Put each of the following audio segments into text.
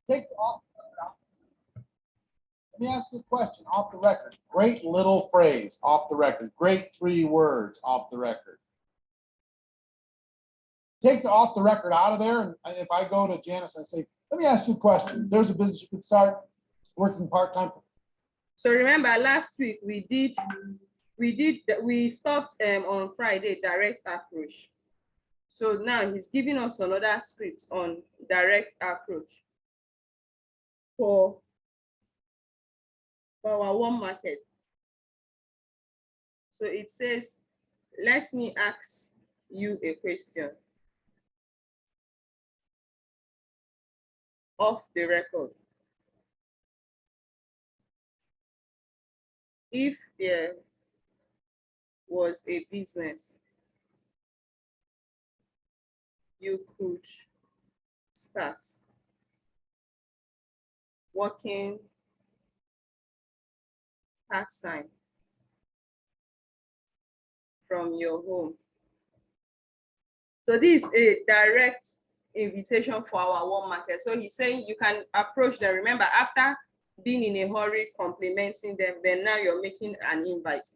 Take off. Let me ask you a question off the record. Great little phrase off the record. Great 3 words off the record. Take the off the record out of there. And if I go to Janice and say, let me ask you a question. There's a business you could start working part-time. So remember last week we stopped on Friday, direct approach. So now he's giving us another script on direct approach for our one market. So it says, let me ask you a question off the record. If there was a business you could start working part-time from your home. So this is a direct invitation for our one market. So he's saying you can approach them. Remember, after being in a hurry, complimenting them, then now you're making an invite.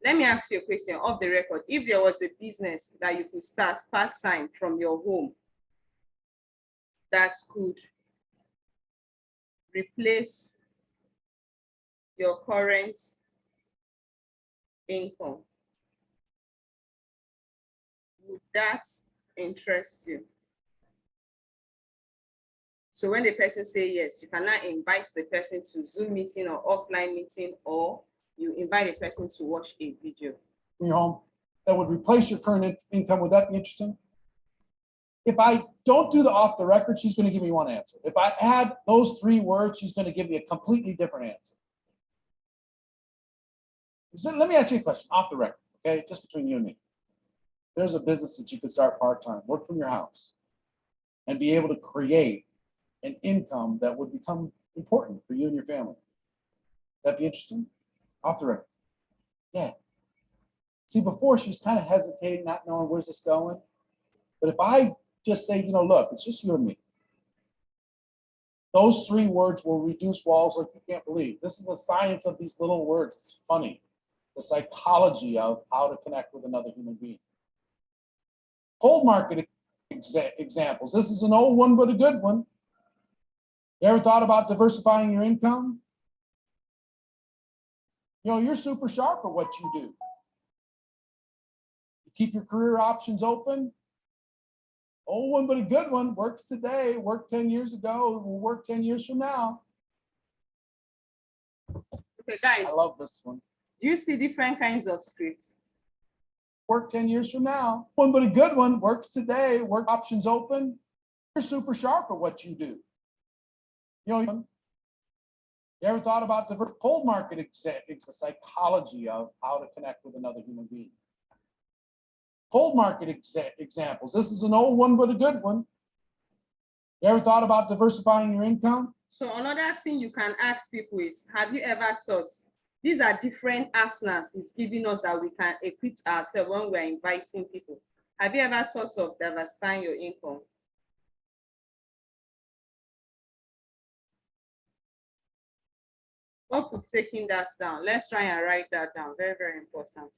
Let me ask you a question off the record. If there was a business that you could start part-time from your home that could replace your current income, would that interest you? So when the person says yes, you can now invite the person to Zoom meeting or offline meeting, or you invite a person to watch a video. In your home that would replace your current income. Would that be interesting? If I don't do the off the record, she's going to give me one answer. If I add those 3 words, she's going to give me a completely different answer. So let me ask you a question off the record, okay? Just between you and me. There's a business that you could start part-time, work from your house, and be able to create an income that would become important for you and your family. That'd be interesting? Off the record. Yeah. See, before she was kind of hesitating, not knowing where's this going. But if I just say, look, it's just you and me. Those 3 words will reduce walls like you can't believe. This is the science of these little words. It's funny. The psychology of how to connect with another human being. Cold market examples. This is an old one, but a good one. You ever thought about diversifying your income? You're super sharp at what you do. You keep your career options open. Old one, but a good one. Works today, worked 10 years ago, will work 10 years from now. Okay, guys. I love this one. Do you see different kinds of scripts? Work 10 years from now. One, but a good one. Works today, work options open. You're super sharp at what you do. You ever thought about the cold market the psychology of how to connect with another human being? Cold market examples. This is an old one, but a good one. You ever thought about diversifying your income? So another thing you can ask people is, have you ever thought, these are different asanas he's giving us that we can equip ourselves when we're inviting people. Have you ever thought of diversifying your income? Hope you've taken that down. Let's try and write that down. Very, very important.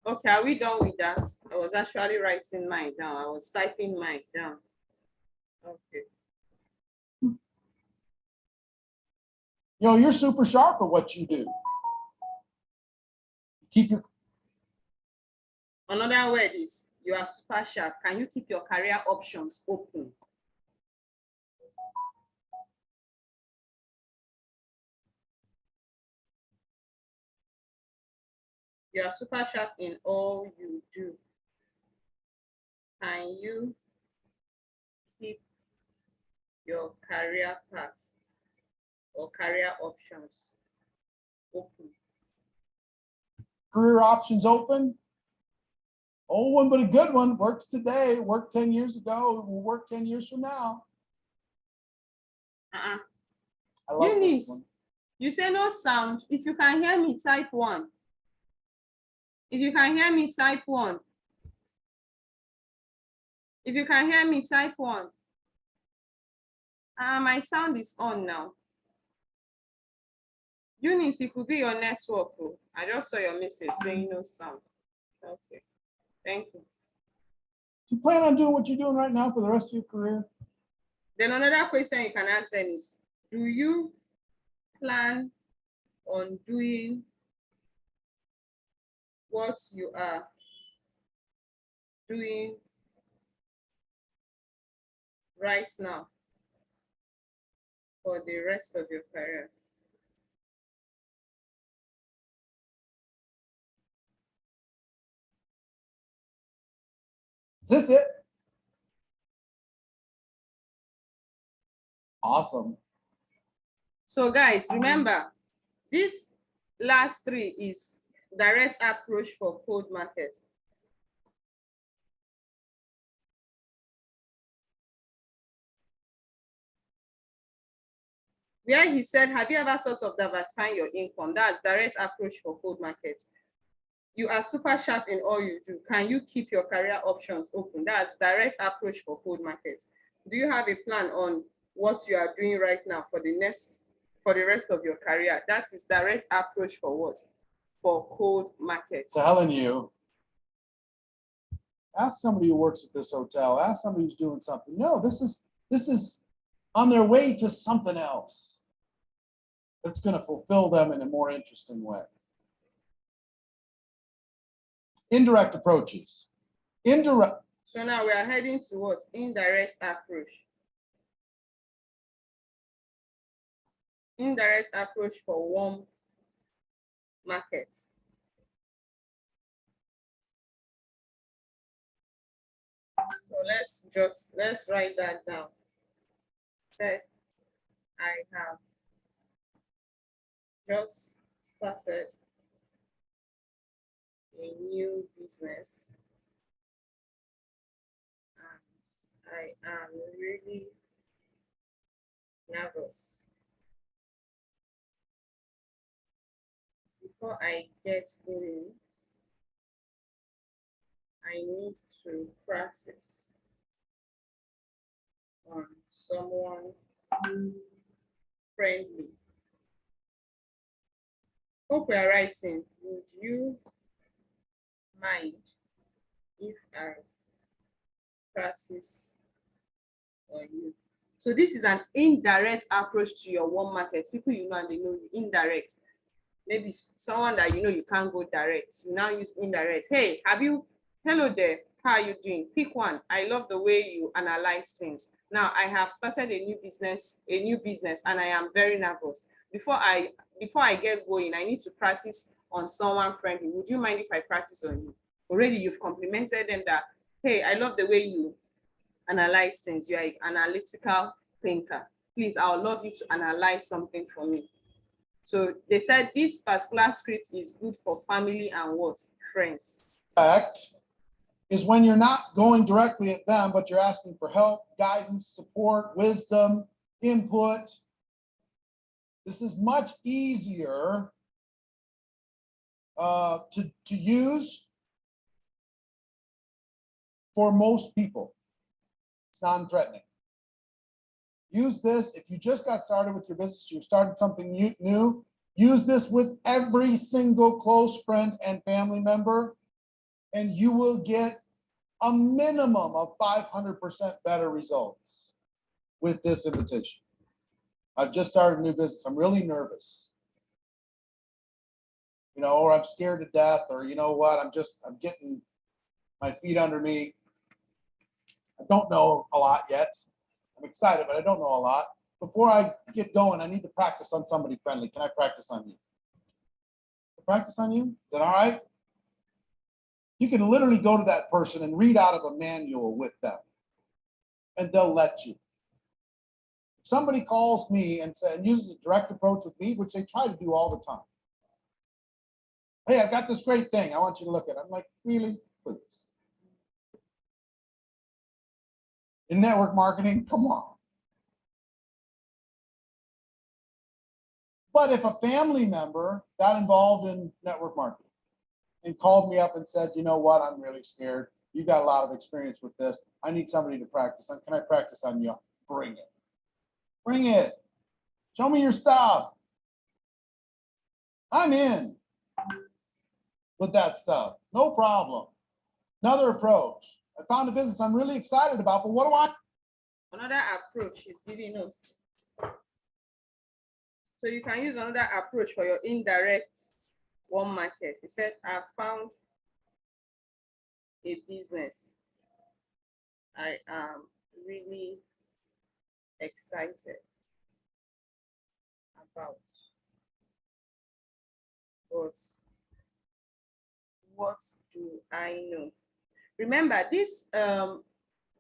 Okay, are we done with that? I was actually writing mine down. I was typing mine down. Okay. You know, you're super sharp at what you do. Keep your Another word is you are super sharp. Can you keep your career options open? You are super sharp in all you do. Can you keep your career paths or career options open? career options open. Old one, but a good one. Works today, worked 10 years ago, will work 10 years from now. Uh-uh. I love this Eunice, one. you say no sound. If you can hear me, type 1. If you can hear me, type 1. If you can hear me, type 1. My sound is on now. Eunice, it could be your network. Oh. I just saw your message saying no sound. Okay, thank you. Do you plan on doing what you're doing right now for the rest of your career? Then another question you can ask them is, do you plan on doing what you are doing right now for the rest of your career? Is this it? Awesome. So guys, remember, this last 3 is direct approach for cold market. Where he said, have you ever thought of diversifying your income? That's direct approach for cold markets. You are super sharp in all you do. Can you keep your career options open? That's direct approach for cold markets. Do you have a plan on what you are doing right now for the rest of your career? That is direct approach for what? For cold markets. Telling you. Ask somebody who works at this hotel. Ask somebody who's doing something. No, this is on their way to something else that's going to fulfill them in a more interesting way. Indirect approaches. Indirect. So now we are heading towards indirect approach. Indirect approach for warm markets. So let's write that down. Said I have just started a new business and I am really nervous. Before I get going, I need to practice on someone friendly. Hope we are writing. Would you mind if I practice on you? So this is an indirect approach to your warm market. People you know and they know you. Indirect. Maybe someone that you know you can't go direct. You now use indirect. Hey, hello there. How are you doing? Pick one. I love the way you analyze things. Now I have started a new business, and I am very nervous. Before I get going, I need to practice on someone friendly. Would you mind if I practice on you? Already you've complimented them that, hey, I love the way you analyze things. You are an analytical thinker. Please, I would love you to analyze something for me. So they said this particular script is good for family and what? Friends. Fact is when you're not going directly at them, but you're asking for help, guidance, support, wisdom, input. This is much easier to use for most people. It's non-threatening. Use this if you just got started with your business, you started something new, use this with every single close friend and family member and you will get a minimum of 500% better results with this invitation. I've just started a new business. I'm really nervous. You know, or I'm scared to death, or you know what, I'm getting my feet under me. I don't know a lot yet. I'm excited, but I don't know a lot. Before I get going, I need to practice on somebody friendly. Can I practice on you? Practice on you? Is that all right? You can literally go to that person and read out of a manual with them, and they'll let you. If somebody calls me and uses a direct approach with me, which they try to do all the time. Hey, I've got this great thing. I want you to look at it. I'm like, really? Please. In network marketing, come on. But if a family member got involved in network marketing and called me up and said, you know what, I'm really scared. You got a lot of experience with this. I need somebody to practice on. Can I practice on you? Bring it. Bring it. Show me your stuff. I'm in with that stuff. No problem. Another approach. I found a business I'm really excited about, but what do I? Another approach is giving us. So you can use another approach for your indirect warm market. He said, I found a business I am really excited about. But what do I know? Remember, this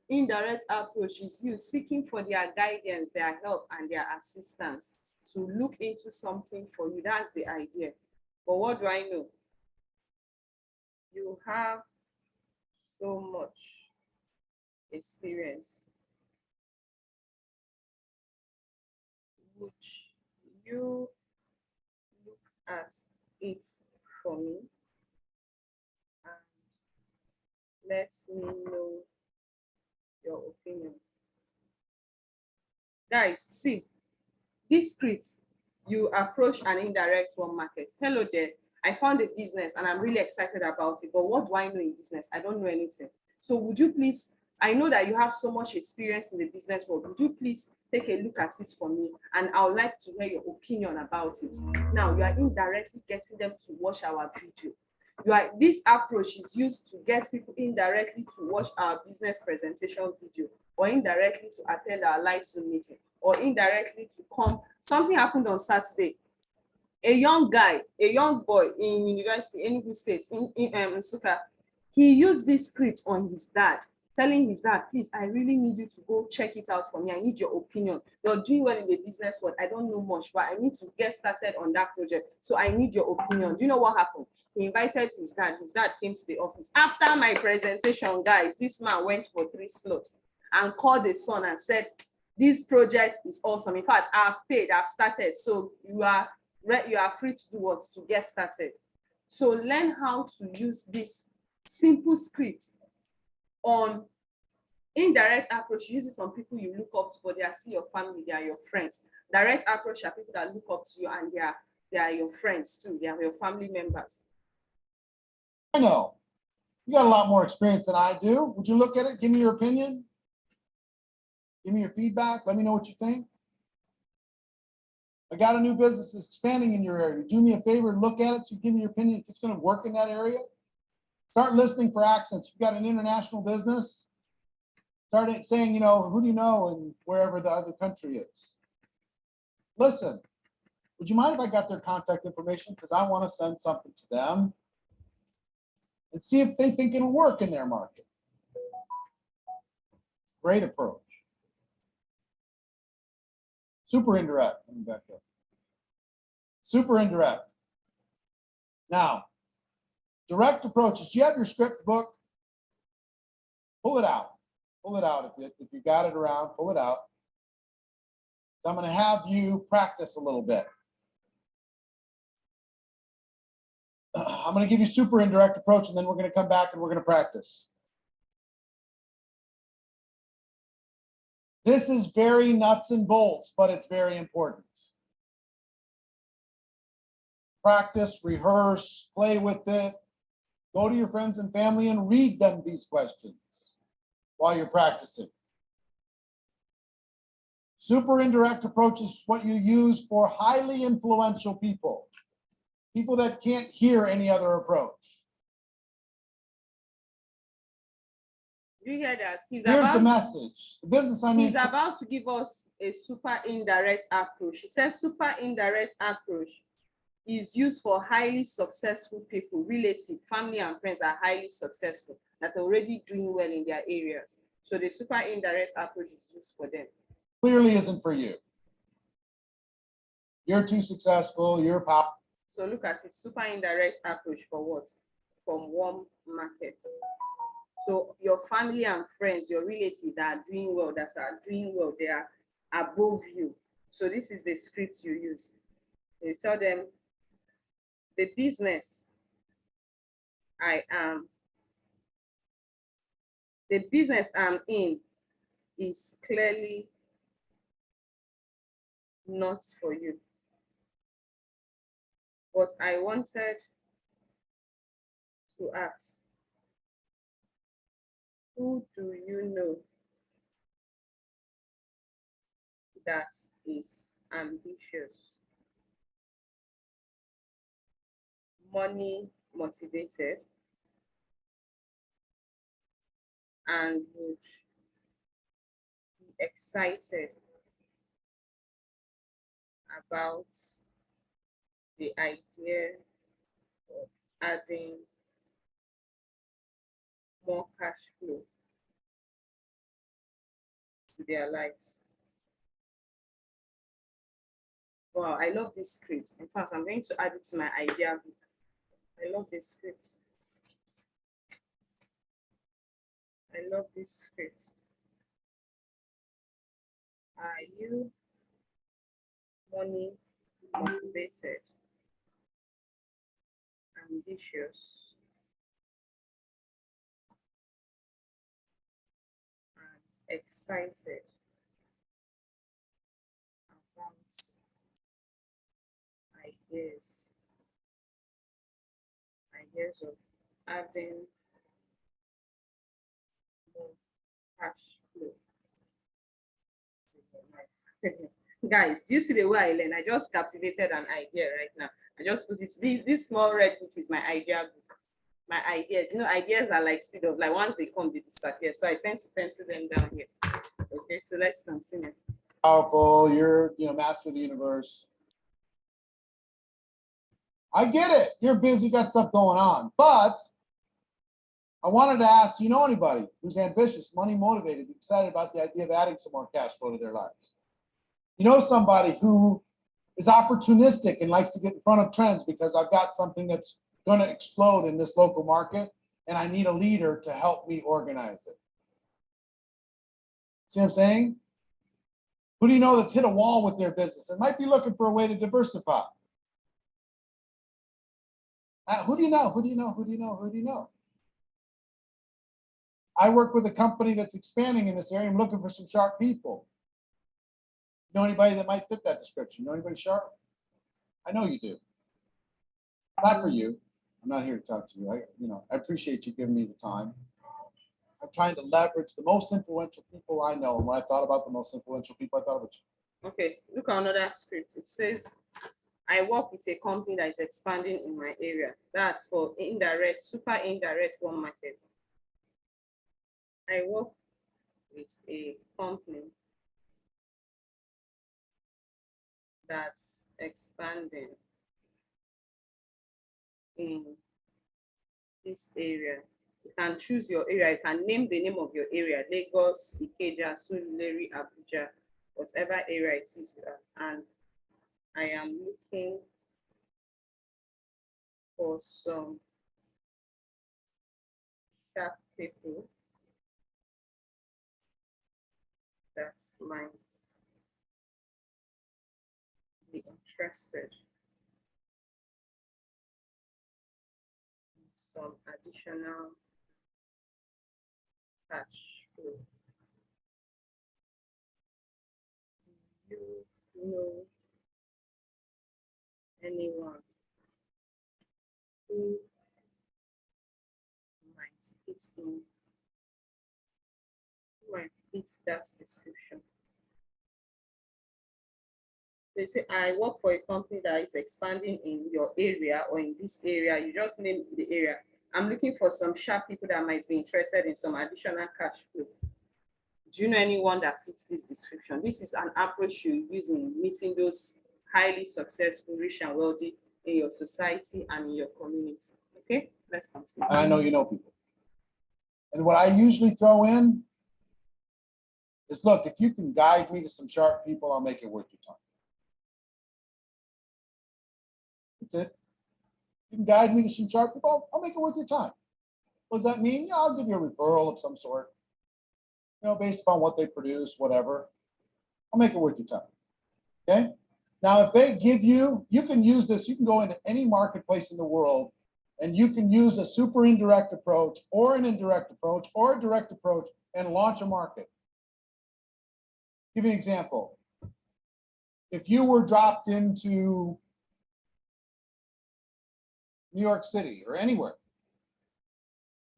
indirect approach is you seeking for their guidance, their help, and their assistance to look into something for you. That's the idea. But what do I know? You have so much experience. Would you look at it for me and let me know your opinion? Guys, see, this script, you approach an indirect warm market. Hello there, I found a business and I'm really excited about it, but what do I know in business? I don't know anything. So would you please, I know that you have so much experience in the business world, would you please take a look at it for me, and I would like to hear your opinion about it. Now you are indirectly getting them to watch our video. This approach is used to get people indirectly to watch our business presentation video, or indirectly to attend our live Zoom meeting, or indirectly to come. Something happened on Saturday. A young guy, a young boy in university, Enugu State, in Nsukka, he used this script on his dad, telling his dad, please, I really need you to go check it out for me. I need your opinion. You're doing well in the business world. I don't know much, but I need to get started on that project. So I need your opinion. Do you know what happened? He invited his dad. His dad came to the office. After my presentation, guys, this man went for 3 slots and called the son and said, this project is awesome. In fact, I've paid, I've started. So you are free to do what? To get started. So learn how to use this simple script on indirect approach. Use it on people you look up to, but they are still your family, they are your friends. Direct approach are people that look up to you and they are your friends too. They are your family members. I know. You got a lot more experience than I do. Would you look at it? Give me your opinion. Give me your feedback. Let me know what you think. I got a new business that's expanding in your area. Do me a favor and look at it. So give me your opinion if it's going to work in that area. Start listening for accents. If you've got an international business, start saying, you know, who do you know in wherever the other country is. Listen, would you mind if I got their contact information? Because I want to send something to them and see if they think it'll work in their market. Great approach. Super indirect. Let me back up. Super indirect. Now, direct approaches. Do you have your script book? Pull it out. Pull it out. If you got it around, pull it out. So I'm going to have you practice a little bit. I'm going to give you super indirect approach, and then we're going to come back and we're going to practice. This is very nuts and bolts, but it's very important. Practice, rehearse, play with it. Go to your friends and family and read them these questions while you're practicing. Super indirect approach is what you use for highly influential people, people that can't hear any other approach. You hear that? Here's the message. The business, he's about to give us a super indirect approach. He says super indirect approach is used for highly successful people, relative, family and friends are highly successful, that are already doing well in their areas. So the super indirect approach is used for them. Clearly isn't for you. You're too successful, you're powerful. So look at it, super indirect approach for what? From warm markets. So your family and friends, your relatives that are doing well, they are above you. So this is the script you use. You tell them, the business I'm in is clearly not for you. But I wanted to ask, who do you know that is ambitious, money motivated, and would be excited about the idea of adding more cash flow to their lives? Wow, I love this script. In fact, I'm going to add it to my idea book. I love this script. I love this script. Are you money motivated, ambitious, and excited about ideas of adding more cash flow to your life? Guys, do you see the way I learn? I just captivated an idea right now. I just put it, this small red book is my idea book. My ideas, ideas are like speed of light. Once they come, they disappear. So I tend to pencil them down here. Okay, so let's continue. Powerful, you're master of the universe. I get it. You're busy, got stuff going on. But I wanted to ask, do you know anybody who's ambitious, money motivated, excited about the idea of adding some more cash flow to their lives? You know somebody who is opportunistic and likes to get in front of trends because I've got something that's going to explode in this local market and I need a leader to help me organize it. See what I'm saying? Who do you know that's hit a wall with their business and might be looking for a way to diversify? Who do you know? Who do you know? Who do you know? Who do you know? I work with a company that's expanding in this area. I'm looking for some sharp people. Know anybody that might fit that description? Know anybody sharp? I know you do. Not for you. I'm not here to talk to you. I appreciate you giving me the time. I'm trying to leverage the most influential people I know. And when I thought about the most influential people, I thought about you. Okay, look at another script. It says, I work with a company that is expanding in my area. That's for indirect, super indirect warm market. I work with a company that's expanding in this area. You can choose your area. You can name the name of your area: Lagos, Ikeja, Surulere, Abuja, whatever area it is you are. And I am looking for some sharp people that might be interested in some additional cash flow. Do you know anyone who fits in, who might fit that description. They say, I work for a company that is expanding in your area or in this area. You just name the area. I'm looking for some sharp people that might be interested in some additional cash flow. Do you know anyone that fits this description? This is an approach you use in meeting those highly successful, rich and wealthy in your society and in your community. Okay, let's continue. I know you know people. And what I usually throw in is, look, if you can guide me to some sharp people, I'll make it worth your time. That's it. You can guide me to some sharp people, I'll make it worth your time. What does that mean? Yeah, I'll give you a referral of some sort, based upon what they produce, whatever. I'll make it worth your time. Okay? Now, if they give you, you can use this, you can go into any marketplace in the world and you can use a super indirect approach or an indirect approach or a direct approach and launch a market. Give you an example. If you were dropped into New York City or anywhere,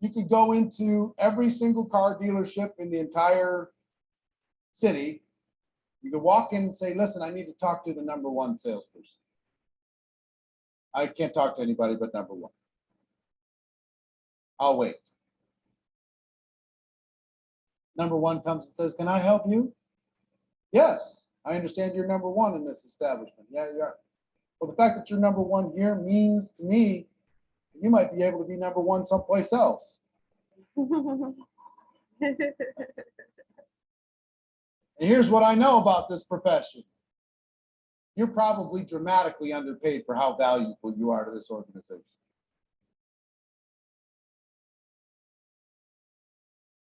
you could go into every single car dealership in the entire city. You could walk in and say, listen, I need to talk to the number one salesperson. I can't talk to anybody but number one. I'll wait. Number one comes and says, can I help you? Yes, I understand you're number one in this establishment. Yeah, you are. Well, the fact that you're number one here means to me that you might be able to be number one someplace else. And here's what I know about this profession. You're probably dramatically underpaid for how valuable you are to this organization.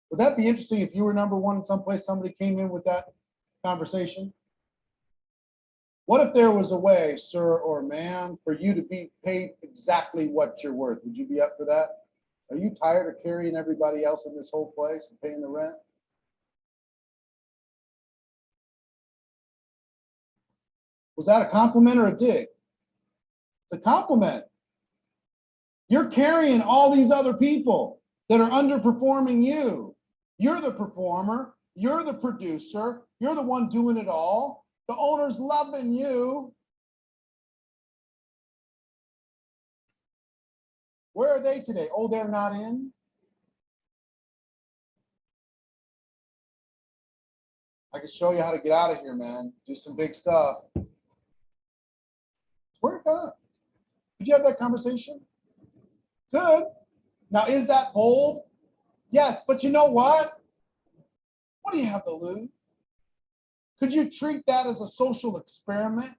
Would that be interesting if you were number one in someplace, somebody came in with that conversation? What if there was a way, sir or ma'am, for you to be paid exactly what you're worth? Would you be up for that? Are you tired of carrying everybody else in this whole place and paying the rent? Was that a compliment or a dig? It's a compliment. You're carrying all these other people that are underperforming you. You're the performer. You're the producer. You're the one doing it all. The owner's loving you. Where are they today? Oh, they're not in. I can show you how to get out of here, man. Do some big stuff. Swear to God. Did you have that conversation? Good. Now, is that bold? Yes, but you know what? What do you have to lose? Could you treat that as a social experiment?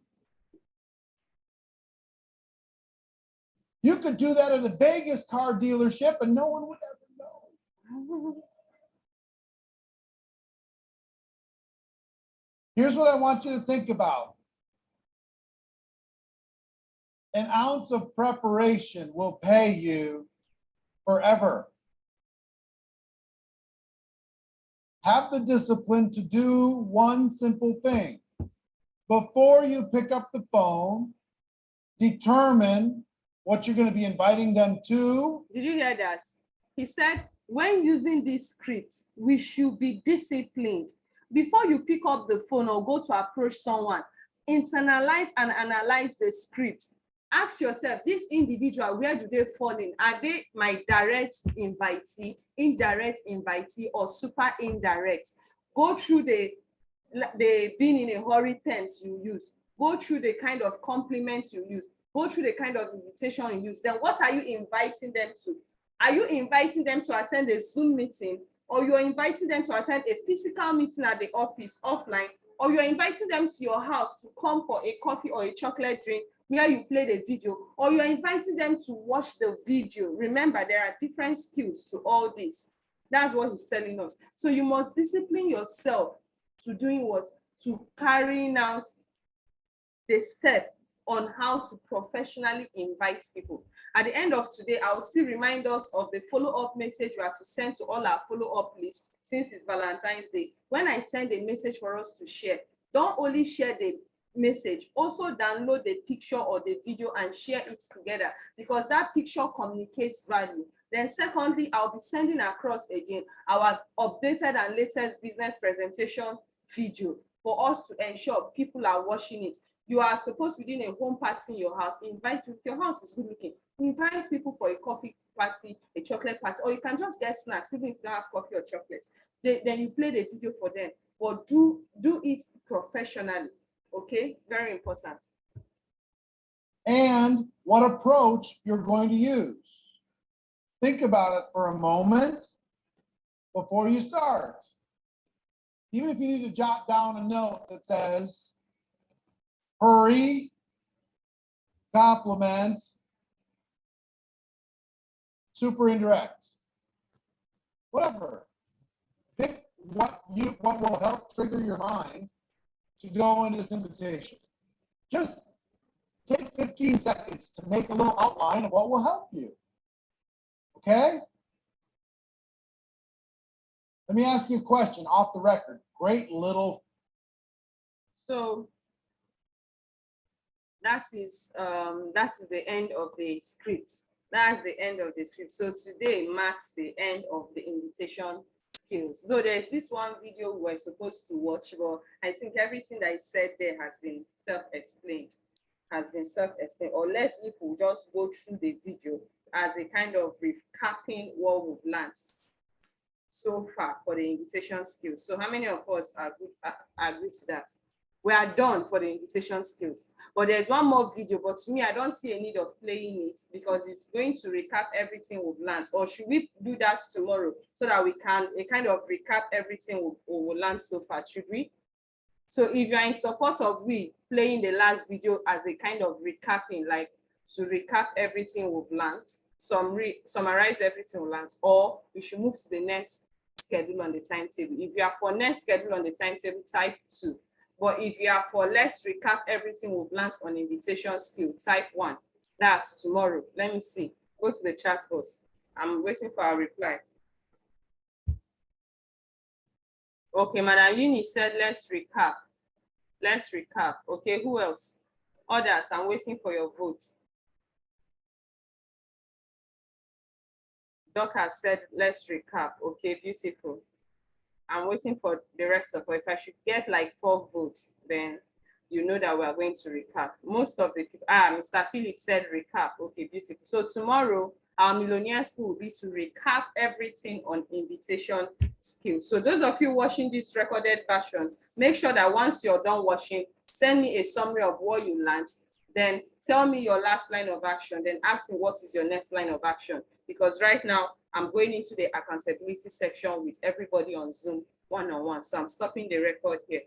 You could do that at a Vegas car dealership and no one would ever know. Here's what I want you to think about. An ounce of preparation will pay you forever. Have the discipline to do one simple thing. Before you pick up the phone, determine what you're going to be inviting them to. Did you hear that? He said, when using this script, we should be disciplined. Before you pick up the phone or go to approach someone, internalize and analyze the script. Ask yourself, this individual, where do they fall in? Are they my direct invitee, indirect invitee, or super indirect? Go through the being in a hurry terms you use. Go through the kind of compliments you use. Go through the kind of invitation you use. Then what are you inviting them to? Are you inviting them to attend a Zoom meeting, or you're inviting them to attend a physical meeting at the office offline, or you're inviting them to your house to come for a coffee or a chocolate drink where you play the video, or you're inviting them to watch the video? Remember, there are different skills to all this. That's what he's telling us. So you must discipline yourself to doing what? To carrying out the step on how to professionally invite people. At the end of today, I will still remind us of the follow-up message you are to send to all our follow-up lists since it's Valentine's Day. When I send a message for us to share, don't only share the message, also download the picture or the video and share it together, because that picture communicates value. Then secondly, I'll be sending across again our updated and latest business presentation video for us to ensure people are watching it. You are supposed to be doing a home party in your house. Invite people. If your house is good looking, invite people for a coffee party, a chocolate party, or you can just get snacks, even if you don't have coffee or chocolate. Then you play the video for them, but do it professionally. Okay, very important. And what approach you're going to use. Think about it for a moment before you start. Even if you need to jot down a note that says, hurry, compliment, super indirect, whatever. Pick what will help trigger your mind to go in this invitation. Just take 15 seconds to make a little outline of what will help you. Okay? Let me ask you a question off the record. Great little. So that is the end of the script. That's the end of the script. So today marks the end of the invitation skills. Though there's this one video we're supposed to watch, but I think everything that is said there has been self-explained. Or less if we just go through the video as a kind of recapping what we've learned so far for the invitation skills. So how many of us agree to that? We are done for the invitation skills, but there's one more video, but to me, I don't see a need of playing it because it's going to recap everything we've learned. Or should we do that tomorrow so that we can kind of recap everything we've learned so far? Should we? So if you are in support of we playing the last video as a kind of recapping, like to recap everything we've learned, summarize everything we've learned, or we should move to the next schedule on the timetable. If you are for next schedule on the timetable, type 2. But if you are for let's recap everything we've learned on invitation skill, type 1. That's tomorrow. Let me see. Go to the chat first. I'm waiting for our reply. Okay, Madam Uni said let's recap. Let's recap. Okay, who else? Others, I'm waiting for your votes. Doc has said let's recap. Okay, beautiful. I'm waiting for the rest of it. If I should get like 4 votes, then you know that we are going to recap. Most of the people, Mr. Philip said recap. Okay, beautiful. So tomorrow, our millionaire school will be to recap everything on invitation skills. So those of you watching this recorded version, make sure that once you're done watching, send me a summary of what you learned. Then tell me your last line of action. Then ask me what is your next line of action. Because right now, I'm going into the accountability section with everybody on Zoom one-on-one. So I'm stopping the record here.